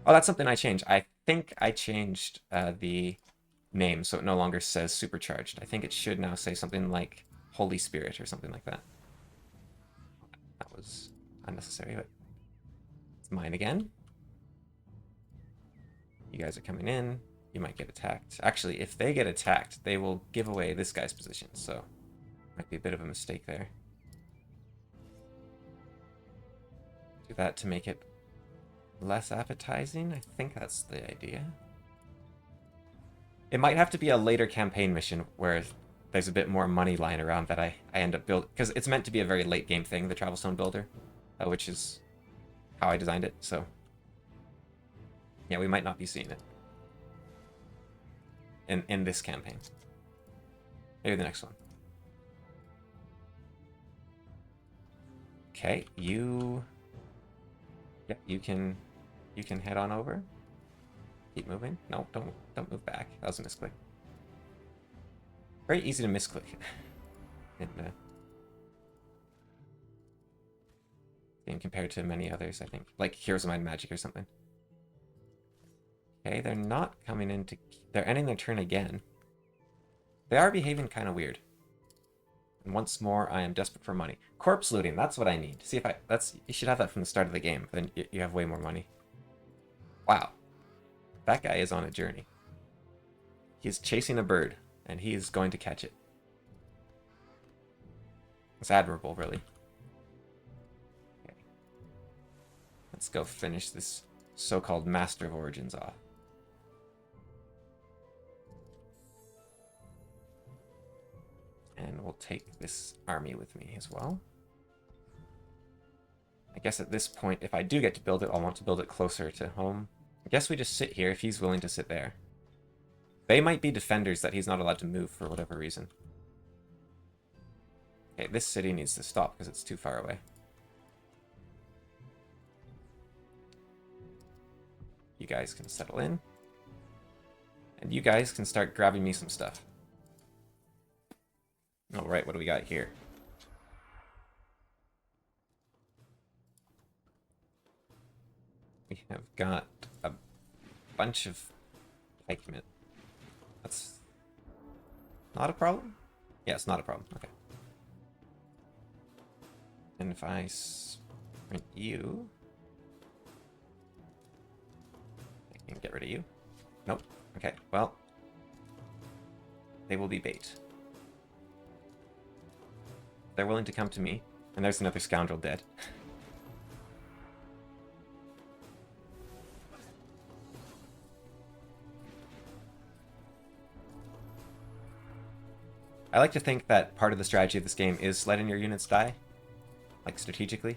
Oh, that's something I changed. I think I changed the name so it no longer says supercharged. I think it should now say something like Holy Spirit or something like that. That was unnecessary, but it's mine again. You guys are coming in. You might get attacked. Actually, if they get attacked, they will give away this guy's position, so might be a bit of a mistake there. Do that to make it less appetizing. I think that's the idea. It might have to be a later campaign mission where there's a bit more money lying around that I end up building. Because it's meant to be a very late game thing, the Travel Stone Builder, which is how I designed it. So, yeah, we might not be seeing it in this campaign. Maybe the next one. Okay, you... Yep, you can head on over. Keep moving. No, don't move back. That was a misclick. Very easy to misclick. in game compared to many others, I think. Like Heroes of Might and Magic or something. Okay, they're not coming into... They're ending their turn again. They are behaving kind of weird. And once more, I am desperate for money. Corpse looting, that's what I need. See if I... You should have that from the start of the game. Then you have way more money. Wow. That guy is on a journey. He's chasing a bird, and he is going to catch it. It's admirable, really. Okay. Let's go finish this so-called Master of Origins off. And we'll take this army with me as well. I guess at this point, if I do get to build it, I'll want to build it closer to home. I guess we just sit here if he's willing to sit there. They might be defenders that he's not allowed to move for whatever reason. Okay, this city needs to stop because it's too far away. You guys can settle in. And you guys can start grabbing me some stuff. Alright, what do we got here? We have got a bunch of pikemen. That's not a problem? Yeah, it's not a problem. Okay. And if I sprint you... I can get rid of you. Nope. Okay, well... They will be bait. They're willing to come to me. And there's another scoundrel dead. I like to think that part of the strategy of this game is letting your units die. Like, strategically.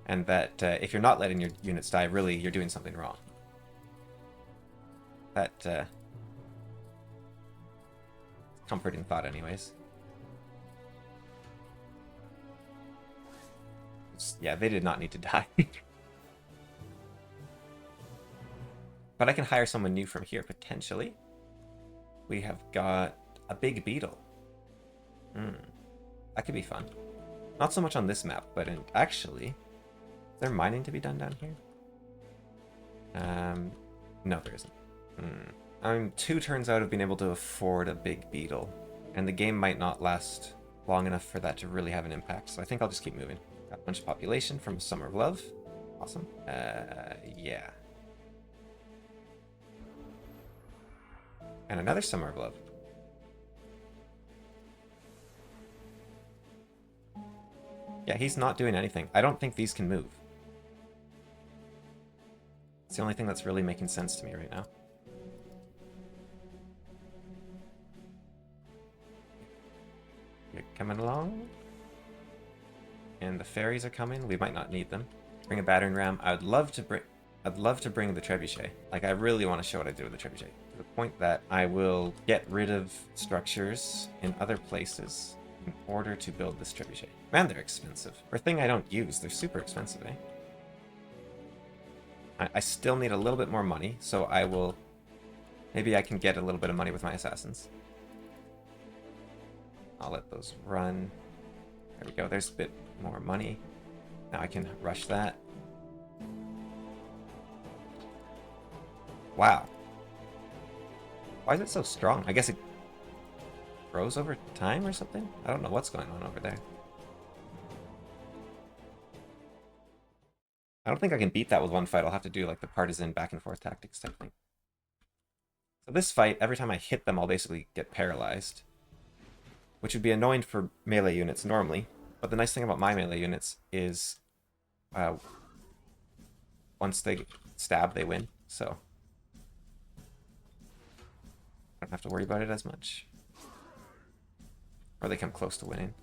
And that if you're not letting your units die, really, you're doing something wrong. That, comforting thought anyways. Yeah, they did not need to die. But I can hire someone new from here, potentially. We have got a big beetle. That could be fun. Not so much on this map, but actually... Is there mining to be done down here? No, there isn't. I'm 2 turns out of being able to afford a big beetle. And the game might not last long enough for that to really have an impact, so I think I'll just keep moving. Got a bunch of population from Summer of Love. Awesome. Yeah. And another Summer of Love. Yeah, he's not doing anything. I don't think these can move. It's the only thing that's really making sense to me right now. You're coming along. And the fairies are coming. We might not need them. Bring a battering ram. I'd love to bring the trebuchet. Like, I really want to show what I did with the trebuchet. To the point that I will get rid of structures in other places in order to build this trebuchet. Man, they're expensive. For a thing I don't use, they're super expensive, eh? I still need a little bit more money, so I will... Maybe I can get a little bit of money with my assassins. I'll let those run. There we go, there's a bit more money. Now I can rush that. Wow. Why is it so strong? I guess it grows over time or something? I don't know what's going on over there. I don't think I can beat that with one fight. I'll have to do like the partisan back and forth tactics type thing. So this fight, every time I hit them, I'll basically get paralyzed. Which would be annoying for melee units normally. But the nice thing about my melee units is once they stab, they win. So I don't have to worry about it as much. Or they come close to winning.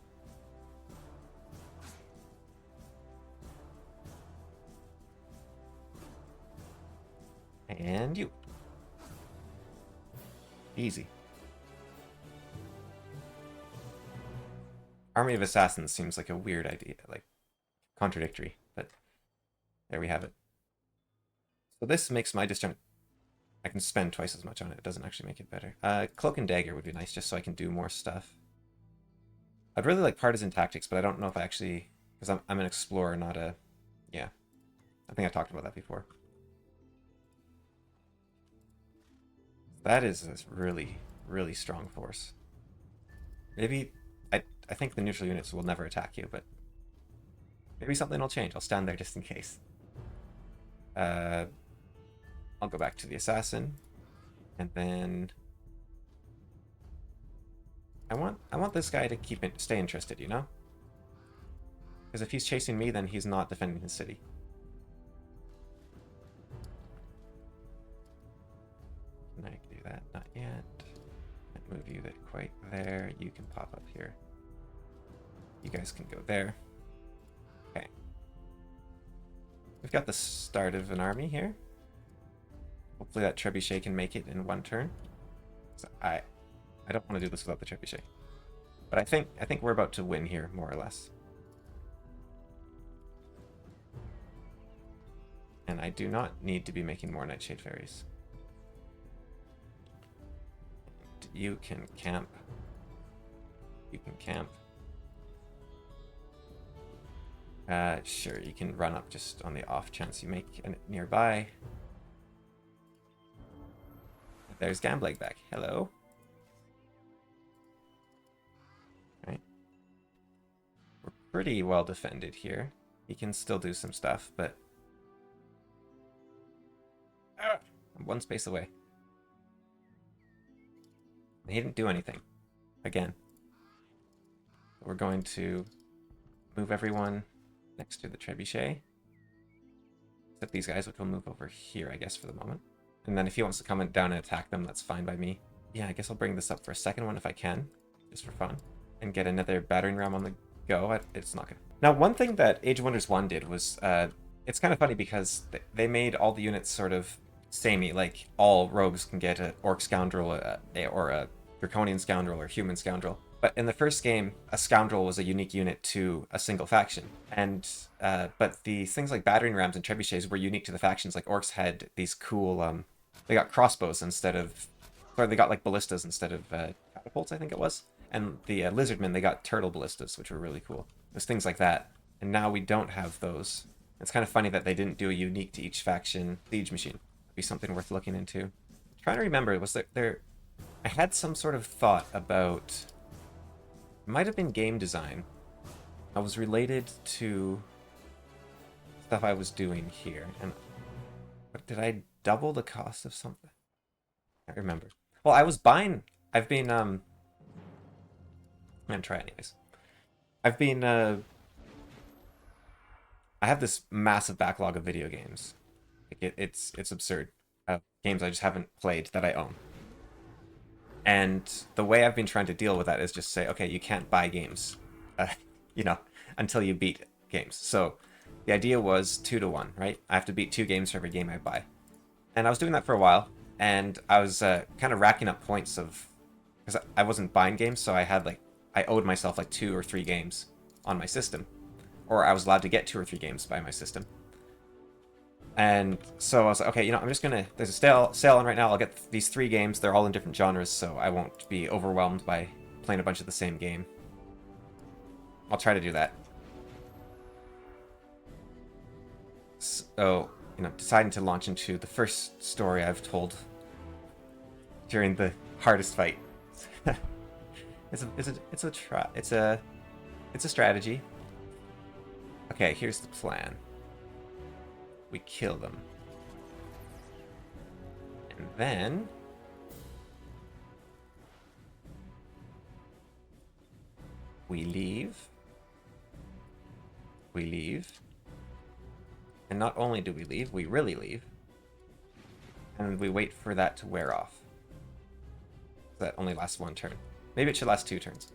And you. Easy. Army of Assassins seems like a weird idea, like contradictory, but there we have it. So this makes my disjunct. I can spend twice as much on it. It doesn't actually make it better. Cloak and Dagger would be nice just so I can do more stuff. I'd really like Partisan Tactics, but I don't know if I actually... Because I'm an explorer, not a... Yeah. I think I talked about that before. That is a really, really strong force. Maybe... I think the neutral units will never attack you, but... Maybe something will change. I'll stand there just in case. I'll go back to the Assassin. And then... I want this guy to stay interested, you know? Because if he's chasing me, then he's not defending his city. Can I do that? Not yet. Can't move you that quite there. You can pop up here. You guys can go there. Okay. We've got the start of an army here. Hopefully that Trebuchet can make it in one turn. So I don't want to do this without the Trebuchet. But I think we're about to win here, more or less. And I do not need to be making more Nightshade Fairies. You can camp. You can camp. Sure, you can run up just on the off chance you make it nearby. There's Gambleg back. Hello. Right. We're pretty well defended here. He can still do some stuff, but... I'm one space away. He didn't do anything. Again. We're going to move everyone next to the Trebuchet. Except these guys, which will move over here, I guess, for the moment. And then if he wants to come down and attack them, that's fine by me. Yeah, I guess I'll bring this up for a second one if I can, just for fun. And get another battering ram on the go. It's not gonna... Now, one thing that Age of Wonders 1 did was, it's kind of funny because they made all the units sort of samey. Like, all rogues can get an Orc Scoundrel, or a Draconian Scoundrel, or Human Scoundrel. But in the first game, a Scoundrel was a unique unit to a single faction. And, but the things like battering rams and trebuchets were unique to the factions. Like, Orcs had these cool, they got crossbows instead of, or they got like ballistas instead of catapults, I think it was. And the lizardmen, they got turtle ballistas, which were really cool. There's things like that. And now we don't have those. It's kind of funny that they didn't do a unique to each faction siege machine. It'd be something worth looking into. I'm trying to remember, was there I had some sort of thought about... It might have been game design. I was related to stuff I was doing here. And but did I double the cost of something? I can't remember. Well, I was buying... I've been... I'm gonna try anyways. I've been... I have this massive backlog of video games. It's absurd. Games I just haven't played that I own. And the way I've been trying to deal with that is just say, okay, you can't buy games, you know, until you beat games. So the idea was 2 to 1, right? I have to beat 2 games for every game I buy. And I was doing that for a while, and I was kind of racking up points of... Because I wasn't buying games, so I had I owed myself 2 or 3 games on my system. Or I was allowed to get 2 or 3 games by my system. And so I was like, okay, you know, I'm just gonna... There's a sale on right now. I'll get these 3 games. They're all in different genres, so I won't be overwhelmed by playing a bunch of the same game. I'll try to do that. So, deciding to launch into the first story I've told during the hardest fight. It's a strategy. Okay, here's the plan. We kill them. And then we leave. We leave. And not only do we leave, we really leave. And we wait for that to wear off. That only lasts one turn. Maybe it should last 2 turns.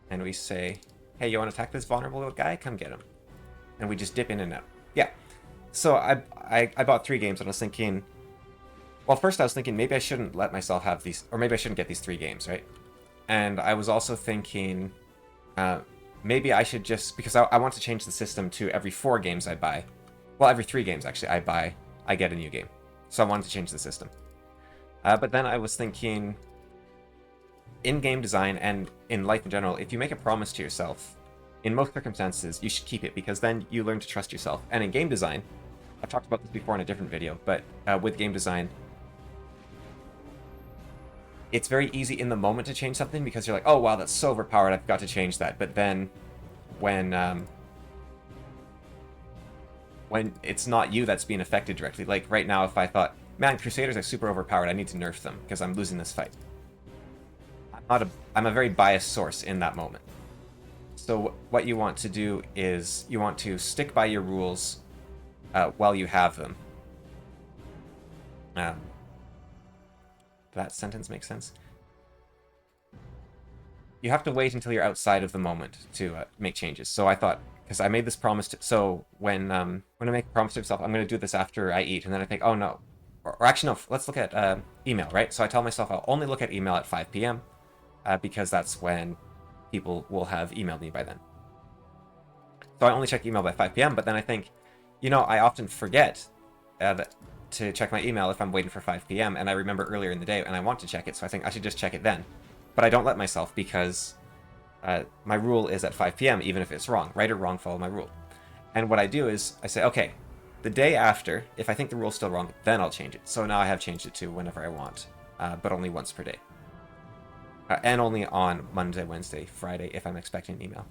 And we say, hey, you want to attack this vulnerable guy? Come get him. And we just dip in and out. Yeah. So I bought 3 games and I was thinking, well, first I was thinking maybe I shouldn't let myself have these, or maybe I shouldn't get these 3 games, right? And I was also thinking, maybe I should just, because I want to change the system to every 4 games I buy. Well, every 3 games actually I buy, I get a new game. So I wanted to change the system. But then I was thinking, in game design and in life in general, if you make a promise to yourself, in most circumstances, you should keep it, because then you learn to trust yourself. And in game design, I've talked about this before in a different video, but with game design, it's very easy in the moment to change something because you're like, oh wow, that's so overpowered, I've got to change that. But then when it's not you that's being affected directly, like right now, if I thought, man, Crusaders are super overpowered, I need to nerf them because I'm losing this fight. I'm a very biased source in that moment. So what you want to do is you want to stick by your rules while you have them. That sentence makes sense. You have to wait until you're outside of the moment to make changes. So I thought, because I made this promise to, so when I make a promise to myself, I'm going to do this after I eat, and then I think, oh no, or actually no, let's look at email, right? So I tell myself I'll only look at email at 5 p.m. Because that's when people will have emailed me by then. So I only check email by 5 p.m. But then I think, I often forget to check my email if I'm waiting for 5 p.m. and I remember earlier in the day and I want to check it, so I think I should just check it then. But I don't let myself, because my rule is at 5 p.m. even if it's wrong. Right or wrong, follow my rule. And what I do is I say, okay, the day after, if I think the rule's still wrong, then I'll change it. So now I have changed it to whenever I want, but only once per day. And only on Monday, Wednesday, Friday, if I'm expecting an email.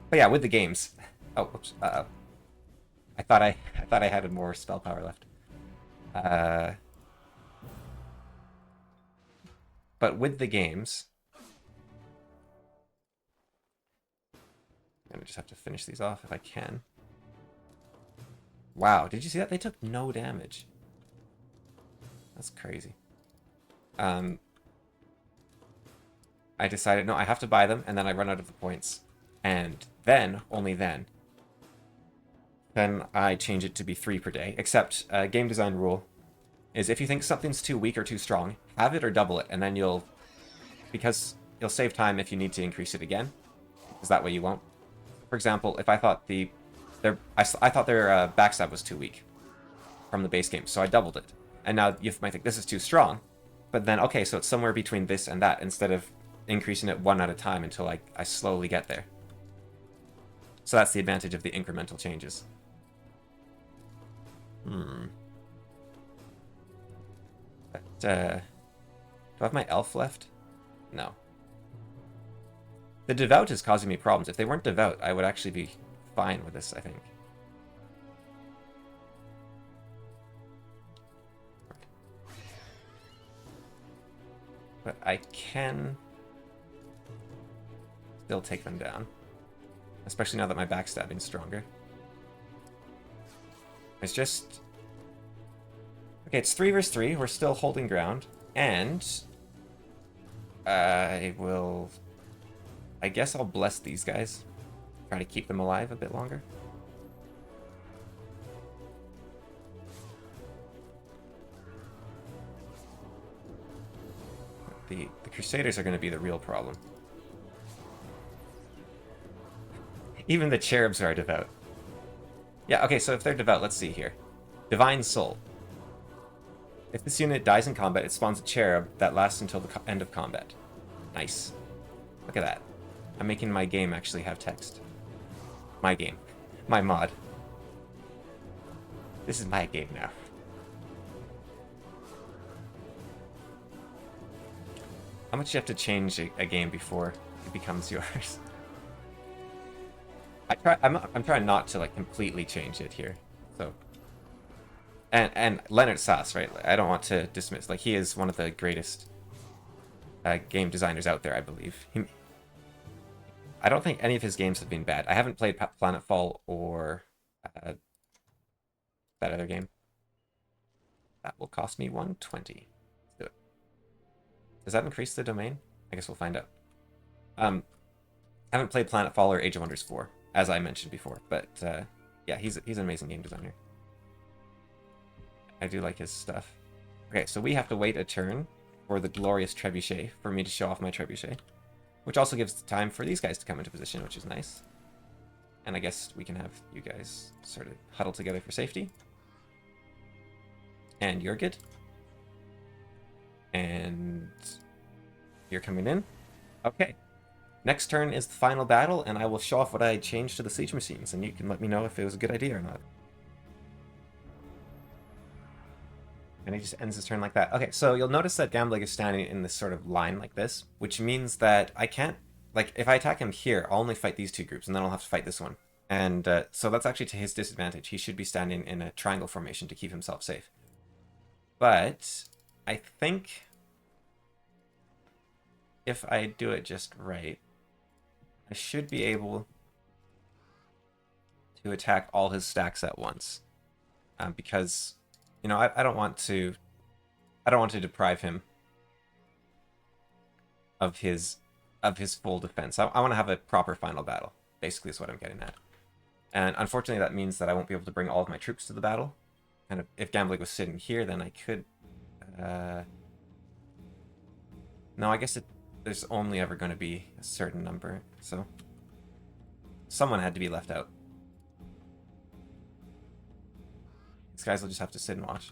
But yeah, with the games. Oh, whoops. I thought I had more spell power left. But with the games, I'm gonna just have to finish these off if I can. Wow, did you see that? They took no damage. That's crazy. I decided, no, I have to buy them, and then I run out of the points. And then, only then I change it to be 3 per day. Except, game design rule is if you think something's too weak or too strong, have it or double it, and then because you'll save time if you need to increase it again, because that way you won't. For example, if I thought I thought their backstab was too weak from the base game, so I doubled it. And now you might think this is too strong, but then, okay, so it's somewhere between this and that, instead of increasing it one at a time until I slowly get there. So that's the advantage of the incremental changes. But, do I have my elf left? No. The devout is causing me problems. If they weren't devout, I would actually be fine with this, I think. But I can still take them down. Especially now that my backstabbing's stronger. It's just... Okay, it's 3 versus 3. We're still holding ground. And... I guess I'll bless these guys. Try to keep them alive a bit longer. The Crusaders are going to be the real problem. Even the cherubs are devout. Yeah, okay, so if they're devout, let's see here. Divine Soul. If this unit dies in combat, it spawns a cherub that lasts until the end of combat. Nice. Look at that. I'm making my game actually have text. My game. My mod. This is my game now. How much do you have to change a game before it becomes yours? I'm trying not to like completely change it here. So and Leonard Sass, right? I don't want to dismiss, like, he is one of the greatest game designers out there, I believe. I don't think any of his games have been bad. I haven't played Planetfall or that other game. That will cost me 120. Let's do it. Does that increase the domain? I guess we'll find out. I haven't played Planetfall or Age of Wonders 4, as I mentioned before, but yeah, he's an amazing game designer. I do like his stuff. Okay, so we have to wait a turn for the glorious Trebuchet for me to show off my Trebuchet, which also gives time for these guys to come into position, which is nice. And I guess we can have you guys sort of huddle together for safety. And you're good. And you're coming in. Okay. Next turn is the final battle, and I will show off what I changed to the siege machines, and you can let me know if it was a good idea or not. And he just ends his turn like that. Okay, so you'll notice that Gambling is standing in this sort of line like this, which means that I can't, like, if I attack him here, I'll only fight these two groups, and then I'll have to fight this one. And so that's actually to his disadvantage. He should be standing in a triangle formation to keep himself safe. But I think if I do it just right, I should be able to attack all his stacks at once. Because, you know, I don't want to deprive him of his full defense. I want to have a proper final battle, basically is what I'm getting at. And unfortunately that means that I won't be able to bring all of my troops to the battle. And if Gambling was sitting here, then I could no, I guess there's only ever going to be a certain number, so someone had to be left out. These guys will just have to sit and watch.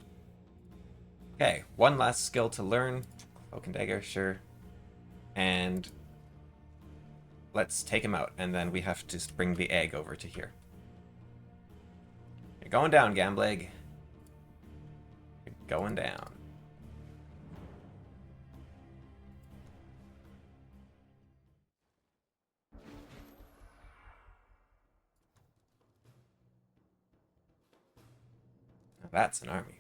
Okay, one last skill to learn. Cloak and Dagger, sure. And let's take him out, and then we have to bring the egg over to here. You're going down, Gambleg. You're going down. Now that's an army.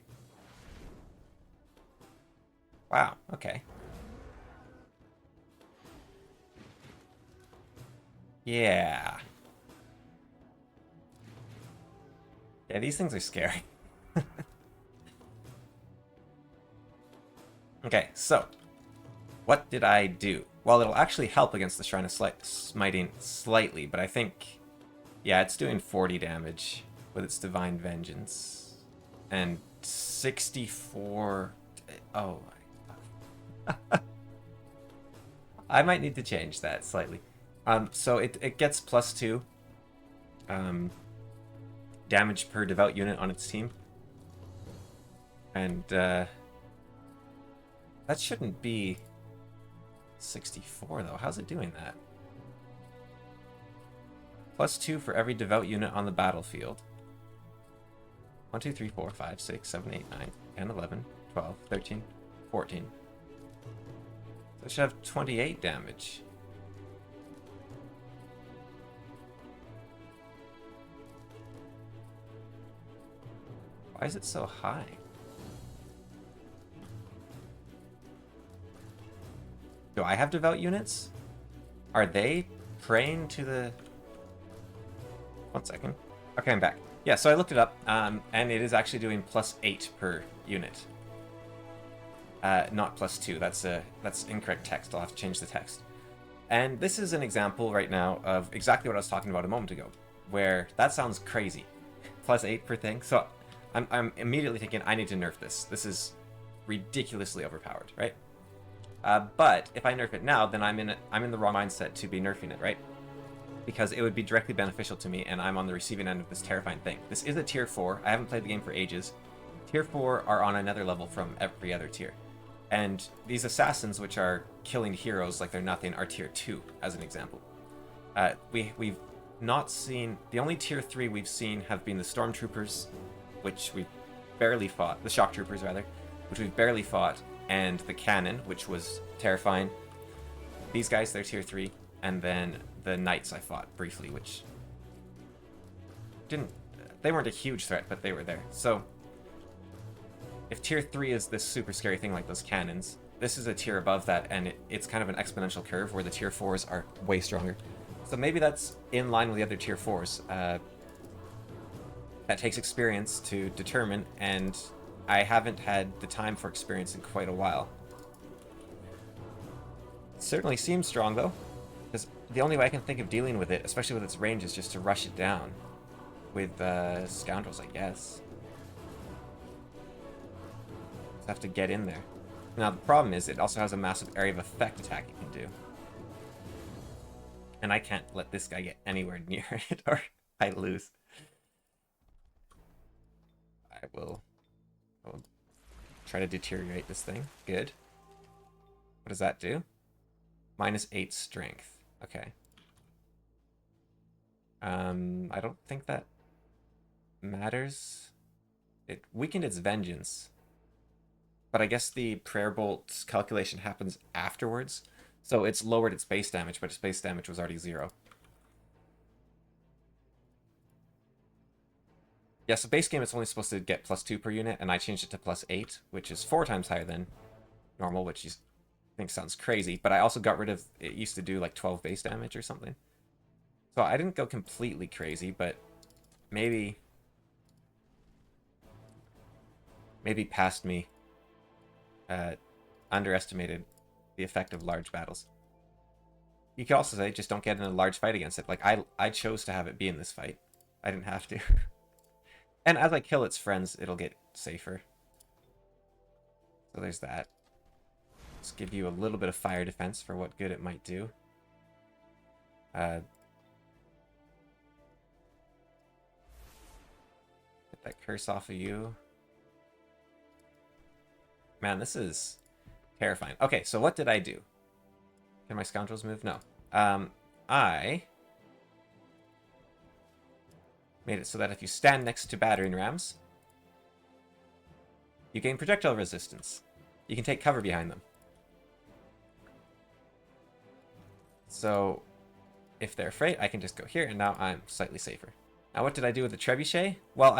Wow, okay. Yeah. Yeah, these things are scary. Okay, so what did I do? Well, it'll actually help against the Shrine of Smiting slightly, but I think, yeah, it's doing 40 damage with its Divine Vengeance. And 64... Oh. I might need to change that slightly. So it gets +2 damage per devout unit on its team. And that shouldn't be 64 though. How's it doing that? +2 for every devout unit on the battlefield. 1, 2, 3, 4, 5, 6, 7, 8, 9, 10, 11, 12, 13, 14. So it should have 28 damage. Why is it so high? Do I have devout units? Are they praying to the... 1 second. Okay, I'm back. Yeah, so I looked it up, and it is actually doing +8 per unit. Not +2. That's incorrect text. I'll have to change the text. And this is an example right now of exactly what I was talking about a moment ago, where that sounds crazy. +8 per thing. So I'm immediately thinking I need to nerf this. This is ridiculously overpowered, right? But if I nerf it now, then I'm in the wrong mindset to be nerfing it, right? Because it would be directly beneficial to me, and I'm on the receiving end of this terrifying thing. This is a tier 4. I haven't played the game for ages. Tier 4 are on another level from every other tier. And these assassins, which are killing heroes like they're nothing, are tier 2, as an example. We've not seen... The only tier 3 we've seen have been the Stormtroopers, which we've barely fought. The Shock Troopers, rather, which we've barely fought. And the Cannon, which was terrifying. These guys, they're tier 3. And then the Knights I fought briefly, which... They weren't a huge threat, but they were there. So... if tier 3 is this super scary thing like those cannons, this is a tier above that, and it's kind of an exponential curve where the tier 4s are way stronger. So maybe that's in line with the other tier 4s. That takes experience to determine, and I haven't had the time for experience in quite a while. It certainly seems strong, though, because the only way I can think of dealing with it, especially with its range, is just to rush it down with Scoundrels, I guess. Have to get in there. Now the problem is it also has a massive area of effect attack it can do. And I can't let this guy get anywhere near it or I lose. I will try to deteriorate this thing. Good. What does that do? -8 strength. Okay. I don't think that matters. It weakened its vengeance. But I guess the Prayer Bolt calculation happens afterwards. So it's lowered its base damage, but its base damage was already 0. Yeah, so base game it's only supposed to get +2 per unit, and I changed it to +8, which is 4 times higher than normal, which you think sounds crazy. But I also got rid of... It used to do like 12 base damage or something. So I didn't go completely crazy, but maybe past me underestimated the effect of large battles. You could also say, just don't get in a large fight against it. Like, I chose to have it be in this fight. I didn't have to. And as I kill its friends, it'll get safer. So there's that. Just give you a little bit of fire defense for what good it might do. Get that curse off of you. Man, this is terrifying. Okay, so what did I do? Can my Scoundrels move? No. I made it so that if you stand next to battering rams, you gain projectile resistance. You can take cover behind them. So if they're afraid, I can just go here, and now I'm slightly safer. Now, what did I do with the Trebuchet? Well,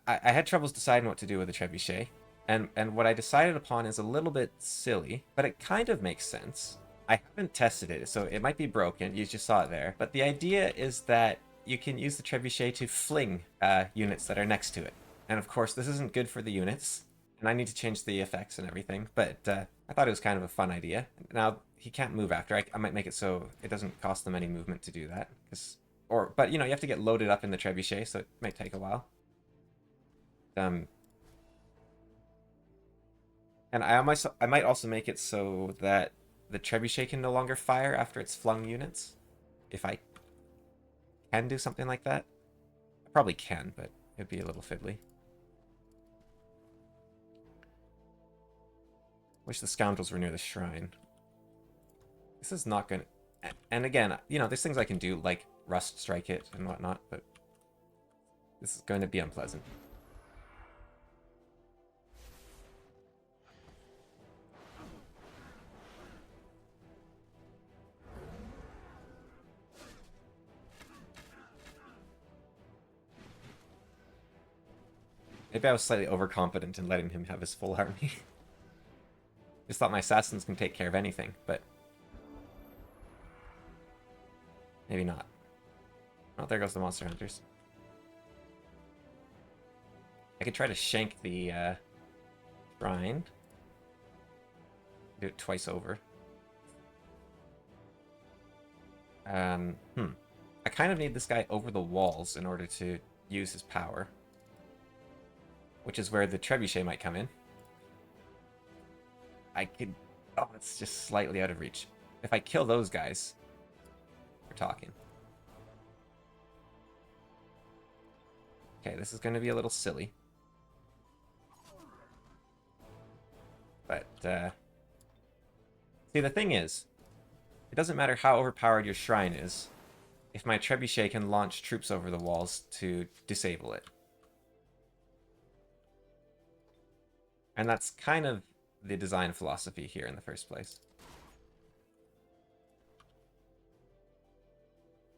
I had troubles deciding what to do with the Trebuchet. And what I decided upon is a little bit silly, but it kind of makes sense. I haven't tested it, so it might be broken. You just saw it there. But the idea is that you can use the Trebuchet to fling units that are next to it. And of course, this isn't good for the units. And I need to change the effects and everything. But I thought it was kind of a fun idea. Now, he can't move after. I might make it so it doesn't cost them any movement to do that. But, you know, you have to get loaded up in the Trebuchet, so it might take a while. And I might also make it so that the Trebuchet can no longer fire after it's flung units. If I can do something like that. I probably can, but it'd be a little fiddly. Wish the Scoundrels were near the shrine. This is not gonna... And again, you know, there's things I can do, like Rust Strike it and whatnot, but this is going to be unpleasant. Maybe I was slightly overconfident in letting him have his full army. Just thought my assassins can take care of anything, but... maybe not. Oh, there goes the monster hunters. I could try to shank the shrine. Do it twice over. I kind of need this guy over the walls in order to use his power. Which is where the Trebuchet might come in. I could... oh, it's just slightly out of reach. If I kill those guys, we're talking. Okay, this is going to be a little silly. See, the thing is, it doesn't matter how overpowered your shrine is, if my trebuchet can launch troops over the walls to disable it. And that's kind of the design philosophy here in the first place.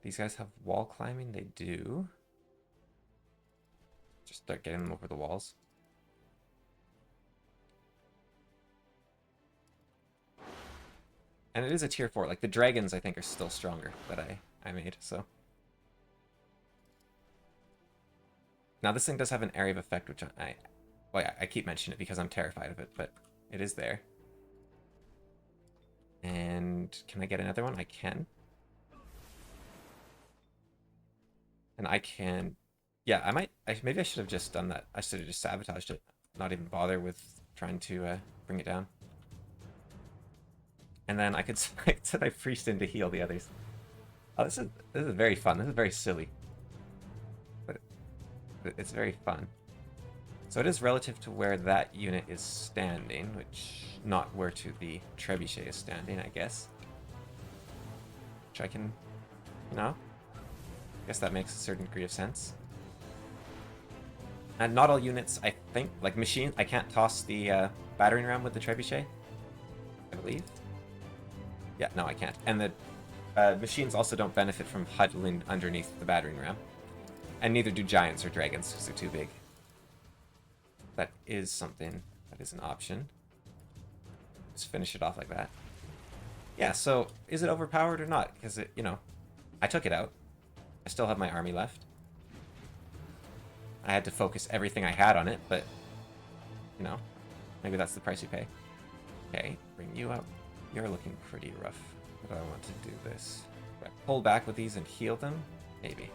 These guys have wall climbing? They do. Just start getting them over the walls. And it is a tier 4. Like, the dragons, I think, are still stronger that I made, so. Now, this thing does have an area of effect, which I keep mentioning it because I'm terrified of it, but it is there. And can I get another one? I can. And I can... Yeah, maybe I should have just done that. I should have just sabotaged it. Not even bother with trying to bring it down. And then I could set my priest in to heal the others. Oh, this is very fun. This is very silly. But it's very fun. So it is relative to where that unit is standing, which not where to the trebuchet is standing, I guess. Which I can, you know, I guess that makes a certain degree of sense. And not all units, I think, like machine, I can't toss the battering ram with the trebuchet, I believe. Yeah, no, I can't. And the machines also don't benefit from huddling underneath the battering ram. And neither do giants or dragons, because they're too big. That is something, that is an option. Just finish it off like that. Yeah, so is it overpowered or not? Because it, you know, I took it out. I still have my army left. I had to focus everything I had on it, but, you know, maybe that's the price you pay. Okay, bring you up. You're looking pretty rough. But I want to do this. Do I pull back with these and heal them? Maybe.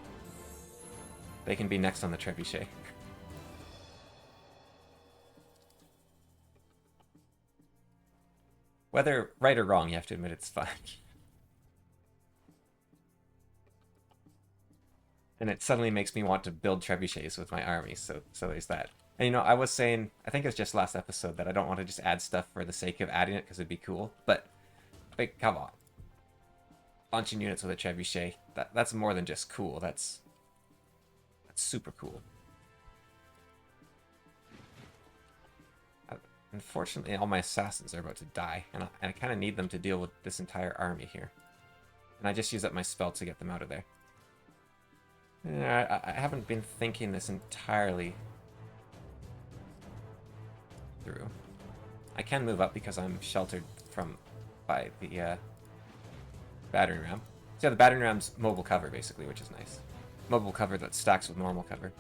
They can be next on the trebuchet. Whether right or wrong, you have to admit it's fun. And it suddenly makes me want to build trebuchets with my army, so there's that. And you know, I was saying, I think it was just last episode, that I don't want to just add stuff for the sake of adding it because it'd be cool, but come on. Launching units with a trebuchet, that's more than just cool, that's super cool. Unfortunately, all my assassins are about to die, and I kind of need them to deal with this entire army here. And I just use up my spell to get them out of there. I haven't been thinking this entirely through. I can move up because I'm sheltered by the battering ram. So yeah, the battering ram's mobile cover, basically, which is nice. Mobile cover that stacks with normal cover.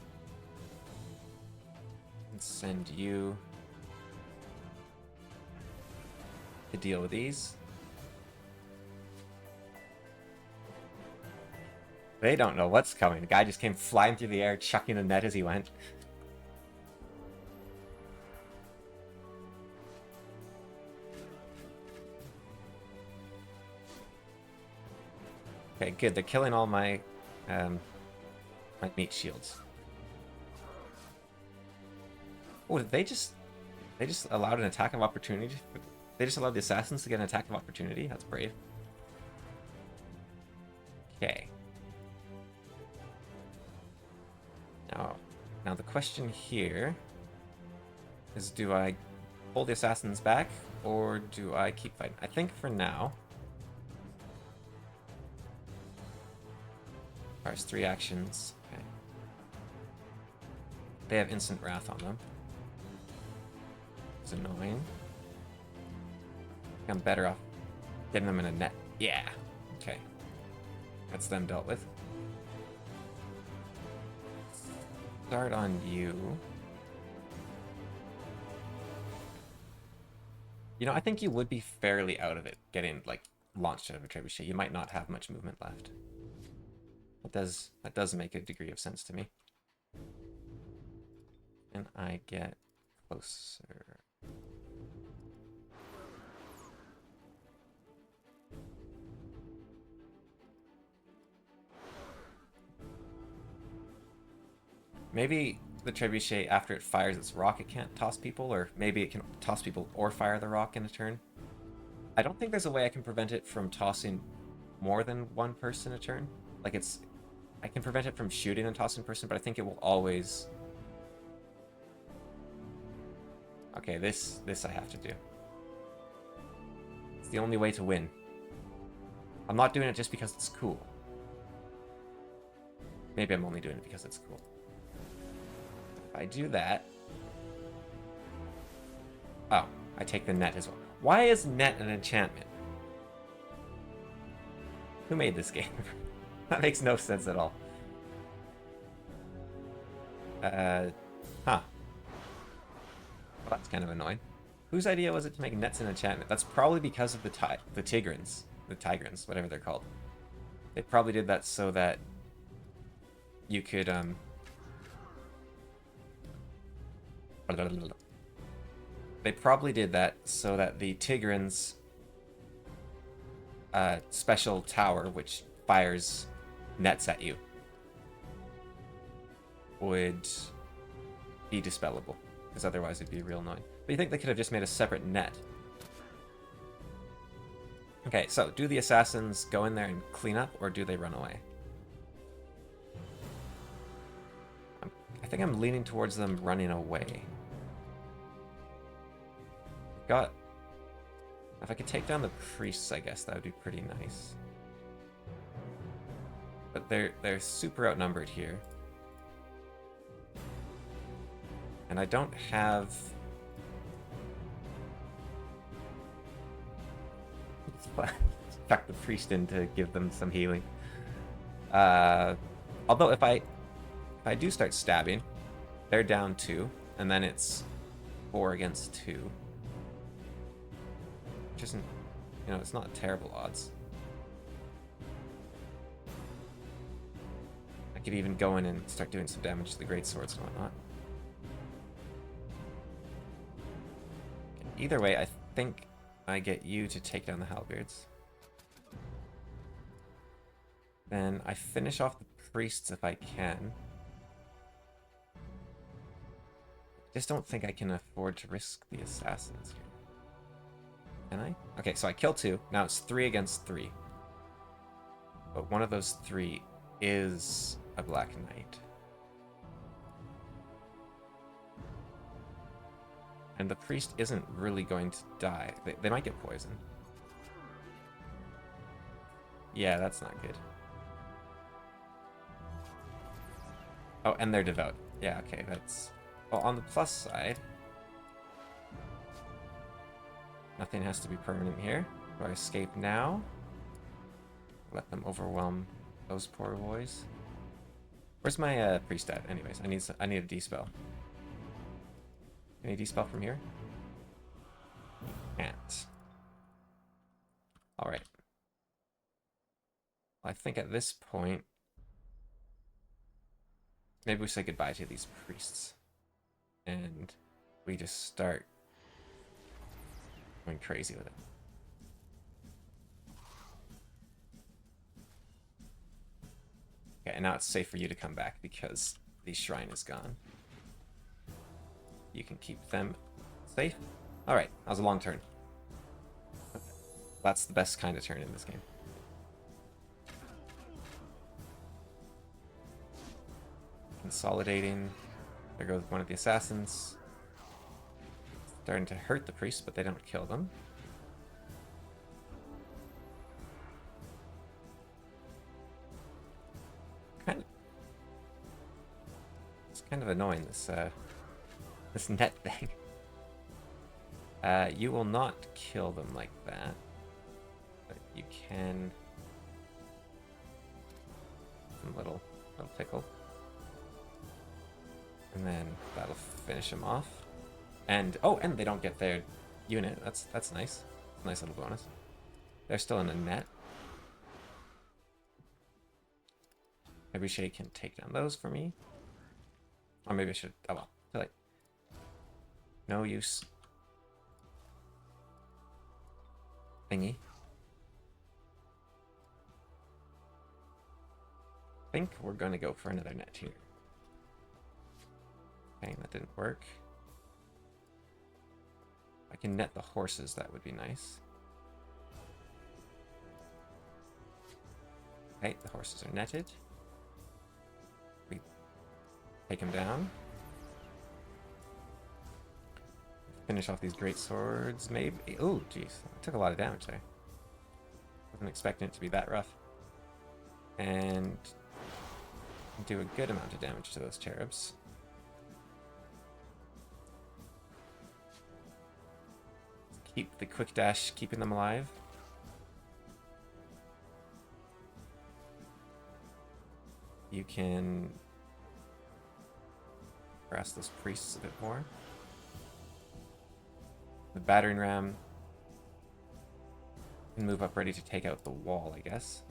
And send you to deal with these. They don't know what's coming. The guy just came flying through the air, chucking a net as he went. Okay, good. They're killing all my my meat shields. Oh, they just allowed an attack of opportunity? They just allowed the assassins to get an attack of opportunity? That's brave. Okay. Now the question here is, do I pull the assassins back or do I keep fighting? I think for now, there's 3 actions. Okay. They have instant wrath on them. It's annoying. I'm better off getting them in a net. Yeah. Okay. That's them dealt with. Start on you. You know, I think you would be fairly out of it getting, like, launched out of a trebuchet. You might not have much movement left. That does make a degree of sense to me. And I get closer. Maybe the trebuchet, after it fires its rock, it can't toss people, or maybe it can toss people or fire the rock in a turn. I don't think there's a way I can prevent it from tossing more than one person a turn. Like I can prevent it from shooting and tossing person, but I think it will always... Okay, this I have to do. It's the only way to win. I'm not doing it just because it's cool. Maybe I'm only doing it because it's cool. If I do that... Oh, I take the net as well. Why is net an enchantment? Who made this game? That makes no sense at all. Huh. Well, that's kind of annoying. Whose idea was it to make nets an enchantment? That's probably because of the Tigrans. The Tigrans, whatever they're called. They probably did that so that you could, They probably did that so that the Tigrans' special tower, which fires nets at you, would be dispellable. Because otherwise it'd be real annoying. But you think they could have just made a separate net? Okay, so do the assassins go in there and clean up, or do they run away? I think I'm leaning towards them running away. If I could take down the priests, I guess that would be pretty nice. But they're super outnumbered here. And I don't have... Chuck the priest in to give them some healing. Although if I do start stabbing, they're down 2, and then it's 4 against 2. Which isn't, you know, it's not terrible odds. I could even go in and start doing some damage to the great swords and whatnot. Okay, either way, I think I get you to take down the halberds. Then I finish off the priests if I can. Just don't think I can afford to risk the assassins here. Can I? Okay, so I kill 2. Now it's 3 against 3. But one of those 3 is a Black Knight. And the priest isn't really going to die. They might get poisoned. Yeah, that's not good. Oh, and they're devout. Yeah, okay, that's... Well, on the plus side... Nothing has to be permanent here. Do I escape now? Let them overwhelm those poor boys. Where's my priest at? Anyways, I need a dispel. Can you dispel from here? Can't. Alright. I think at this point, maybe we say goodbye to these priests. And we just start going crazy with it. Okay, and now it's safe for you to come back because the shrine is gone. You can keep them safe. Alright, that was a long turn. That's the best kind of turn in this game. Consolidating. There goes one of the assassins. Starting to hurt the priests, but they don't kill them. It's kind of annoying, this net thing. You will not kill them like that, but you can. Some little pickle, and then that'll finish them off. And oh, and they don't get their unit. That's nice. Nice little bonus. They're still in a net. Maybe Shay can take down those for me. Or maybe I should... Oh well. I feel like... No use. Thingy. I think we're going to go for another net here. Okay, that didn't work. I can net the horses, that would be nice. Okay, the horses are netted. We take them down. Finish off these great swords, maybe. Oh, jeez. I took a lot of damage there. Wasn't expecting it to be that rough. And do a good amount of damage to those cherubs. Keep the quick dash, keeping them alive. You can harass those priests a bit more. The battering ram can move up ready to take out the wall, I guess.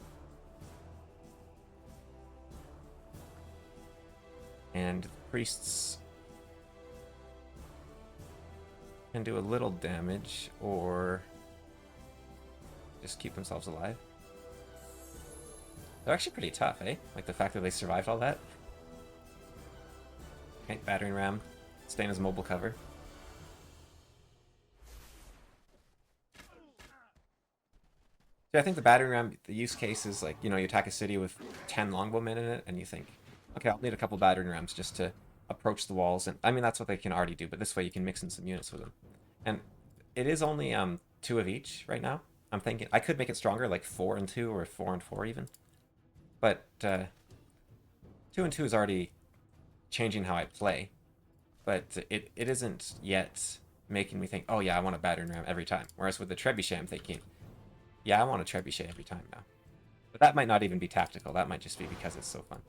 And the priests can do a little damage or just keep themselves alive. They're actually pretty tough, eh? Like the fact that they survived all that. Okay, battering ram, staying as mobile cover. So I think the battering ram, the use case is like, you know, you attack a city with 10 longbowmen in it, and you think, okay, I'll need a couple battering rams just to approach the walls. And I mean, that's what they can already do, but this way you can mix in some units with them. And it is only 2 of each right now. I'm thinking I could make it stronger, like 4 and 2 or 4 and 4 even. But 2 and 2 is already changing how I play. But it isn't yet making me think, oh yeah, I want a battering ram every time. Whereas with the trebuchet, I'm thinking, yeah, I want a trebuchet every time now. But that might not even be tactical. That might just be because it's so fun.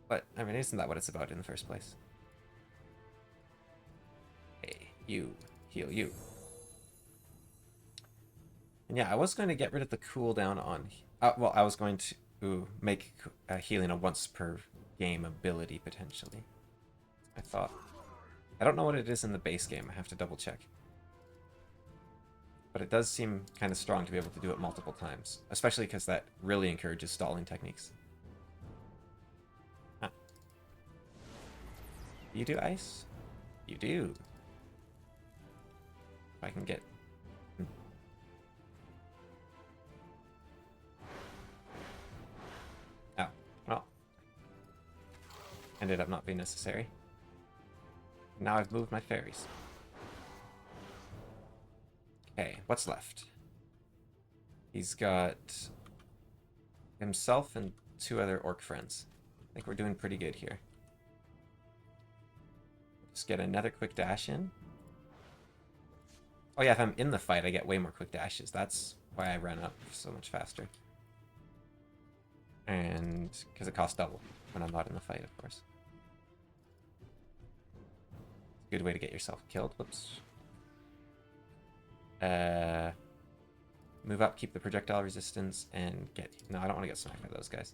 But, I mean, isn't that what it's about in the first place? Hey, you. Heal you. And yeah, I was going to get rid of the cooldown on... well, I was going to make healing a once per game ability, potentially. I thought. I don't know what it is in the base game. I have to double check. But it does seem kind of strong to be able to do it multiple times. Especially because that really encourages stalling techniques. Huh. You do ice? You do. If I can get... Oh, well. Ended up not being necessary. Now I've moved my fairies. Okay, what's left? He's got himself and 2 other orc friends. I think we're doing pretty good here. Just get another quick dash in. Oh yeah, if I'm in the fight, I get way more quick dashes. That's why I run up so much faster. And because it costs double when I'm not in the fight, of course. Good way to get yourself killed. Whoops. Move up, keep the projectile resistance, and get... No, I don't want to get smacked by those guys.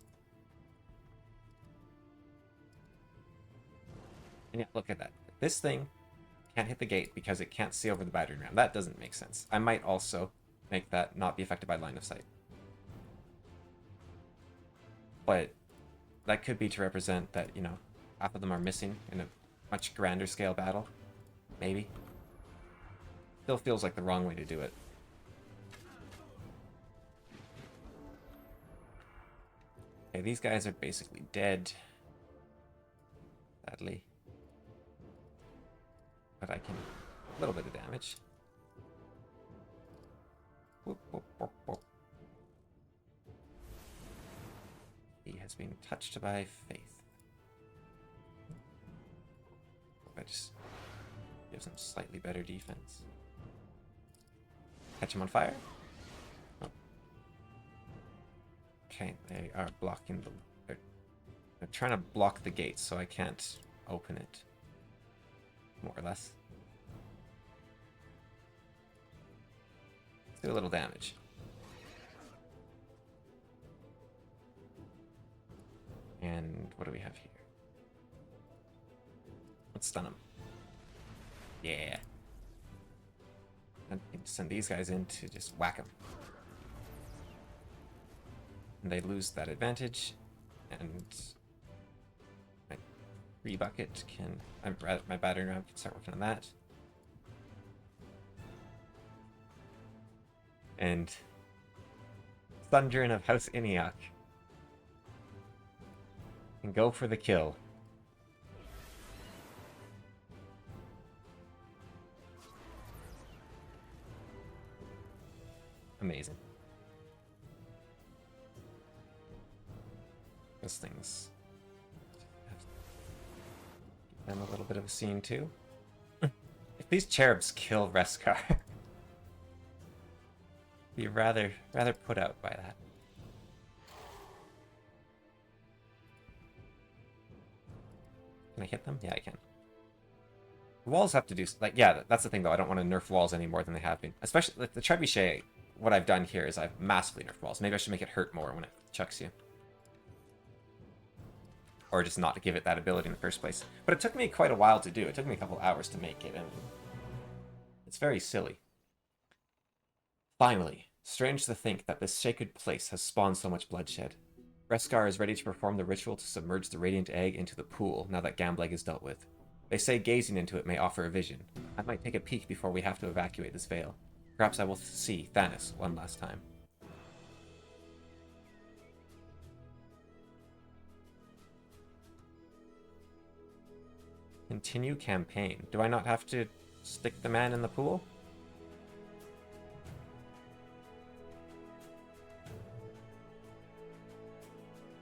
And yeah, look at that. This thing can't hit the gate because it can't see over the battering ram. That doesn't make sense. I might also make that not be affected by line of sight. But that could be to represent that, you know, half of them are missing in a much grander scale battle. Maybe. Still feels like the wrong way to do it. Okay, these guys are basically dead. Sadly. But I can... A little bit of damage. Whoop, whoop, whoop, whoop. He has been touched by faith. I just gives him slightly better defense. Catch him on fire. Oh. Okay, they are blocking the... They're trying to block the gate, so I can't open it. More or less. Let's do a little damage. And what do we have here? Let's stun him. Yeah. And send these guys in to just whack him. And they lose that advantage. And I Rebucket can... my battering ram can start working on that. And Thundrin of House Iniok can go for the kill. Amazing. Those things give them a little bit of a scene too. If these cherubs kill Reskar, be rather put out by that. Can I hit them? Yeah, I can. The walls have to do... like, yeah, that's the thing, though. I don't want to nerf walls any more than they have been. Especially, like, the Trebuchet, what I've done here is I've massively nerfed walls. Maybe I should make it hurt more when it chucks you. Or just not to give it that ability in the first place. But it took me quite a while to do. It took me a couple hours to make it, and it's very silly. Finally, strange to think that this sacred place has spawned so much bloodshed. Reskar is ready to perform the ritual to submerge the Radiant Egg into the pool now that Gambleg is dealt with. They say gazing into it may offer a vision. I might take a peek before we have to evacuate this veil. Perhaps I will see Thanos one last time. Continue campaign. Do I not have to stick the man in the pool?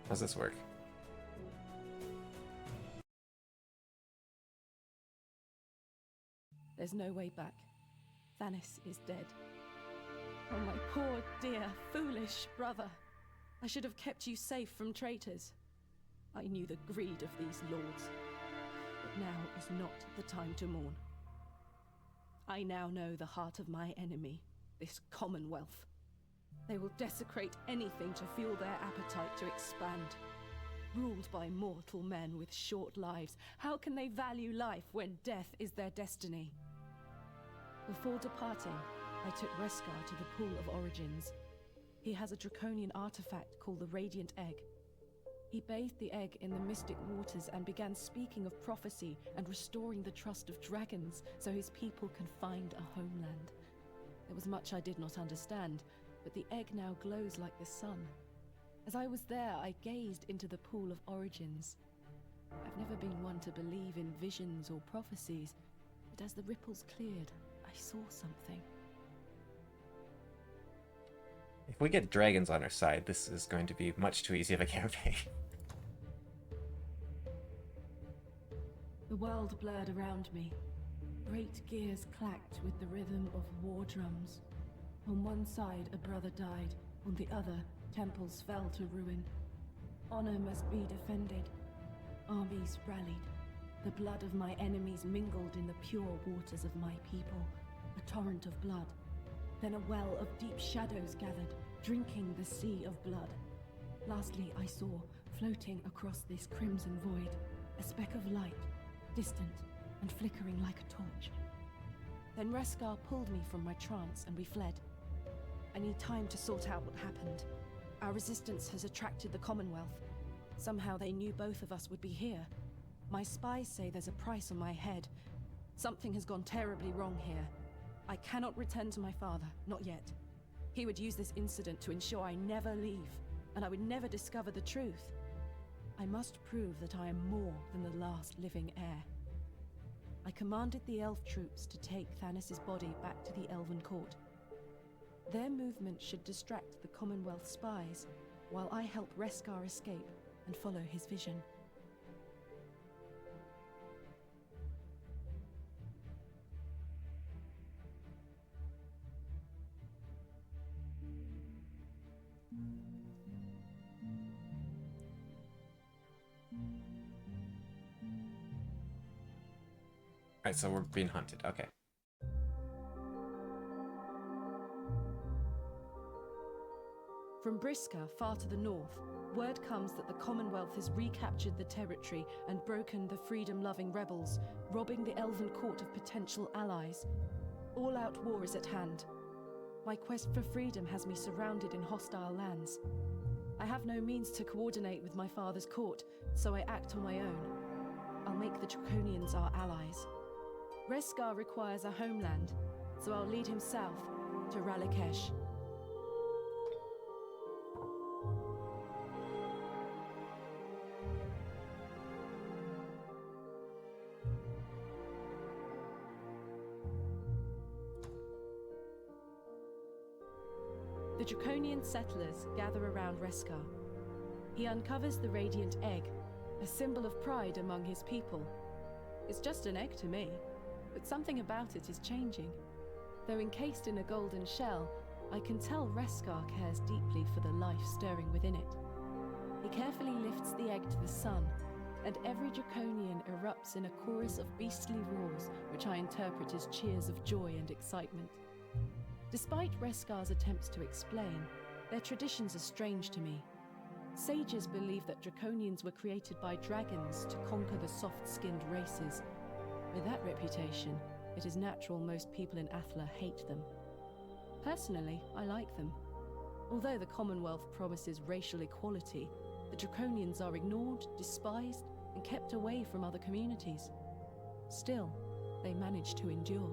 How's this work? There's no way back. Thanos is dead. Oh, my poor, dear, foolish brother. I should have kept you safe from traitors. I knew the greed of these lords. But now is not the time to mourn. I now know the heart of my enemy, this Commonwealth. They will desecrate anything to fuel their appetite to expand. Ruled by mortal men with short lives, how can they value life when death is their destiny? Before departing, I took Reskar to the Pool of Origins. He has a draconian artifact called the Radiant Egg. He bathed the egg in the mystic waters and began speaking of prophecy and restoring the trust of dragons so his people can find a homeland. There was much I did not understand, but the egg now glows like the sun. As I was there, I gazed into the Pool of Origins. I've never been one to believe in visions or prophecies, but as the ripples cleared, I saw something. If we get dragons on our side, this is going to be much too easy of a campaign. The world blurred around me. Great gears clacked with the rhythm of war drums. On one side, a brother died. On the other, temples fell to ruin. Honor must be defended. Armies rallied. The blood of my enemies mingled in the pure waters of my people. A torrent of blood. Then a well of deep shadows gathered, drinking the sea of blood. Lastly, I saw, floating across this crimson void, a speck of light, distant and flickering like a torch. Then Reskar pulled me from my trance and we fled. I need time to sort out what happened. Our resistance has attracted the Commonwealth. Somehow they knew both of us would be here. My spies say there's a price on my head. Something has gone terribly wrong here. I cannot return to my father, not yet. He would use this incident to ensure I never leave, and I would never discover the truth. I must prove that I am more than the last living heir. I commanded the elf troops to take Thanos' body back to the Elven Court. Their movement should distract the Commonwealth spies, while I help Reskar escape and follow his vision. Alright, so we're being hunted. Okay. From Briska, far to the north, word comes that the Commonwealth has recaptured the territory and broken the freedom-loving rebels, robbing the Elven Court of potential allies. All-out war is at hand. My quest for freedom has me surrounded in hostile lands. I have no means to coordinate with my father's court, so I act on my own. I'll make the Draconians our allies. Reskar requires a homeland, so I'll lead him south to Ralakesh. The Draconian settlers gather around Reskar. He uncovers the Radiant Egg, a symbol of pride among his people. It's just an egg to me, but something about it is changing. Though encased in a golden shell, I can tell Reskar cares deeply for the life stirring within it. He carefully lifts the egg to the sun, and every Draconian erupts in a chorus of beastly roars, which I interpret as cheers of joy and excitement. Despite Reskar's attempts to explain, their traditions are strange to me. Sages believe that Draconians were created by dragons to conquer the soft-skinned races. With that reputation, it is natural most people in Athla hate them. Personally, I like them. Although the Commonwealth promises racial equality, the Draconians are ignored, despised, and kept away from other communities. Still, they manage to endure.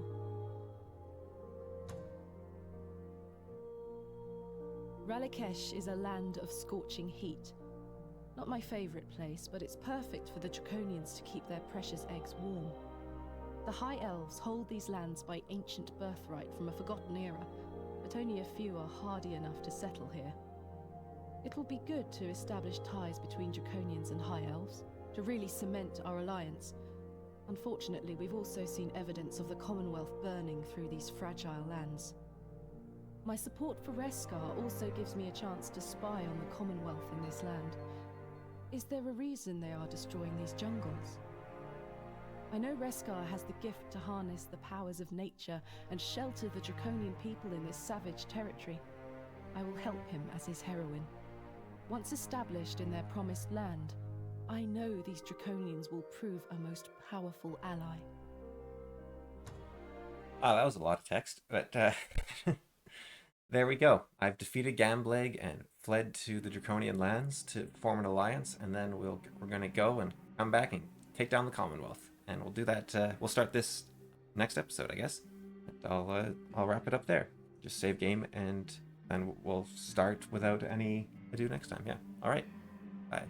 Ralakesh is a land of scorching heat. Not my favorite place, but it's perfect for the Draconians to keep their precious eggs warm. The High Elves hold these lands by ancient birthright from a forgotten era, but only a few are hardy enough to settle here. It will be good to establish ties between Draconians and High Elves, to really cement our alliance. Unfortunately, we've also seen evidence of the Commonwealth burning through these fragile lands. My support for Reskar also gives me a chance to spy on the Commonwealth in this land. Is there a reason they are destroying these jungles? I know Reskar has the gift to harness the powers of nature and shelter the Draconian people in this savage territory. I will help him as his heroine. Once established in their promised land, I know these Draconians will prove a most powerful ally. Oh, that was a lot of text, but there we go. I've defeated Gambleg and fled to the Draconian lands to form an alliance, and then we're gonna go and come back and take down the Commonwealth. And we'll do that. We'll start this next episode, I guess. And I'll wrap it up there. Just save game, and then we'll start without any ado next time. Yeah. All right. Bye.